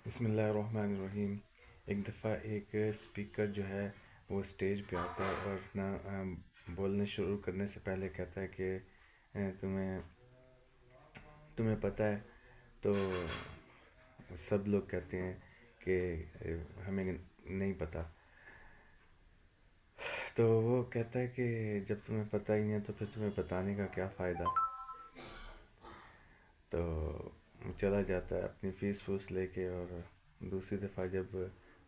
بسم اللہ الرحمن الرحیم۔ ایک دفعہ ایک اسپیکر جو ہے وہ اسٹیج پہ آتا ہے اور نہ بولنے شروع کرنے سے پہلے کہتا ہے کہ تمہیں تمہیں پتہ ہے۔ تو سب لوگ کہتے ہیں کہ ہمیں نہیں پتہ۔ تو وہ کہتا ہے کہ جب تمہیں پتہ ہی نہیں ہے تو پھر تمہیں بتانے کا کیا فائدہ۔ تو چلا جاتا ہے اپنی فیس فوس لے کے، اور دوسری دفعہ جب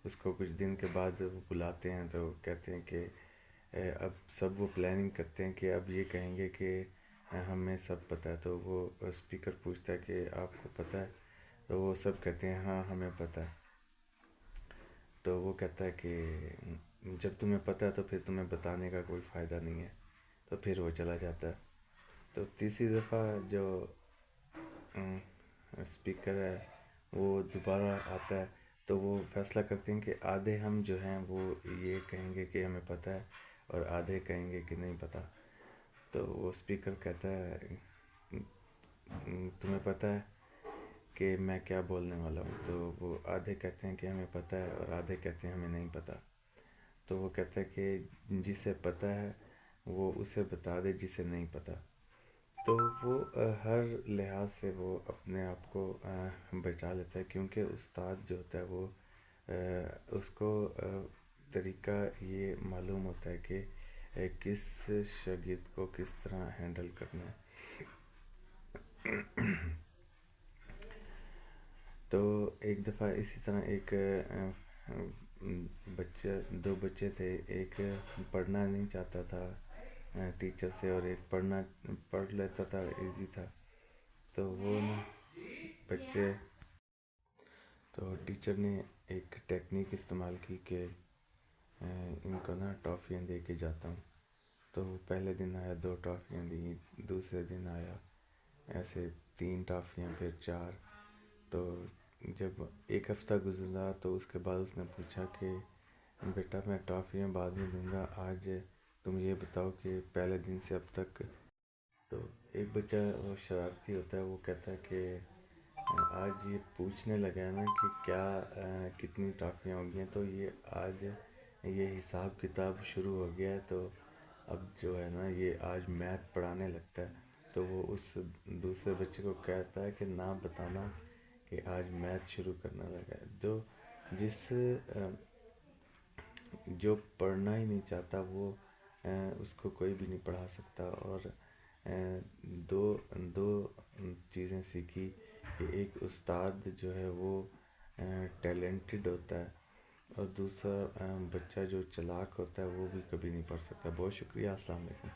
اس کو کچھ دن کے بعد وہ بلاتے ہیں تو کہتے ہیں کہ اب سب وہ پلاننگ کرتے ہیں کہ اب یہ کہیں گے کہ ہمیں سب پتہ ہے۔ تو وہ اسپیکر پوچھتا ہے کہ آپ کو پتہ ہے؟ تو وہ سب کہتے ہیں ہاں ہمیں پتہ ہے۔ تو وہ کہتا ہے کہ جب تمہیں پتہ ہے تو پھر تمہیں بتانے کا کوئی فائدہ نہیں ہے۔ تو پھر وہ چلا جاتا ہے۔ تو تیسری دفعہ جو اسپیکر ہے وہ دوبارہ آتا ہے، تو وہ فیصلہ کرتے ہیں کہ آدھے ہم جو ہیں وہ یہ کہیں گے کہ ہمیں پتہ ہے، اور آدھے کہیں گے کہ نہیں پتہ۔ تو وہ اسپیکر کہتا ہے تمہیں پتہ ہے کہ میں کیا بولنے والا ہوں؟ تو وہ آدھے کہتے ہیں کہ ہمیں پتہ ہے، اور آدھے کہتے ہیں ہمیں نہیں پتہ۔ تو وہ کہتا ہے کہ جسے پتہ ہے وہ اسے بتا دے جسے نہیں پتہ۔ تو وہ ہر لحاظ سے وہ اپنے آپ کو بچا لیتا ہے، کیونکہ استاد جو ہوتا ہے وہ اس کو طریقہ یہ معلوم ہوتا ہے کہ کس شاگرد کو کس طرح ہینڈل کرنا ہے۔ تو ایک دفعہ اسی طرح ایک دو بچے تھے، ایک پڑھنا نہیں چاہتا تھا ٹیچر سے، اور ایک پڑھ لیتا تھا، ایزی تھا۔ تو وہ نا بچے تو ٹیچر نے ایک ٹیکنیک استعمال کی کہ ان کو نا ٹافیاں دے کے جاتا ہوں۔ تو پہلے دن آیا 2 ٹافیاں دیں، دوسرے دن آیا ایسے 3 ٹافیاں، پھر 4۔ تو جب ایک ہفتہ گزرا تو اس کے بعد اس نے پوچھا کہ بیٹا میں ٹافیاں بعد میں دوں گا، آج تم یہ بتاؤ کہ پہلے دن سے اب تک۔ تو ایک بچہ وہ شرارتی ہوتا ہے، وہ کہتا ہے کہ آج یہ پوچھنے لگا ہے نا کہ کیا کتنی ٹافیاں ہو گئی ہیں، تو یہ آج یہ حساب کتاب شروع ہو گیا ہے، تو اب جو ہے نا یہ آج میتھ پڑھانے لگتا ہے۔ تو وہ اس دوسرے بچے کو کہتا ہے کہ نہ بتانا کہ آج میتھ شروع کرنے لگا ہے۔ جو پڑھنا ہی نہیں چاہتا وہ اس کو کوئی بھی نہیں پڑھا سکتا۔ اور دو دو چیزیں سیکھی کہ ایک استاد جو ہے وہ ٹیلنٹڈ ہوتا ہے، اور دوسرا بچہ جو چلاک ہوتا ہے وہ بھی کبھی نہیں پڑھ سکتا۔ بہت شکریہ، السلام علیکم۔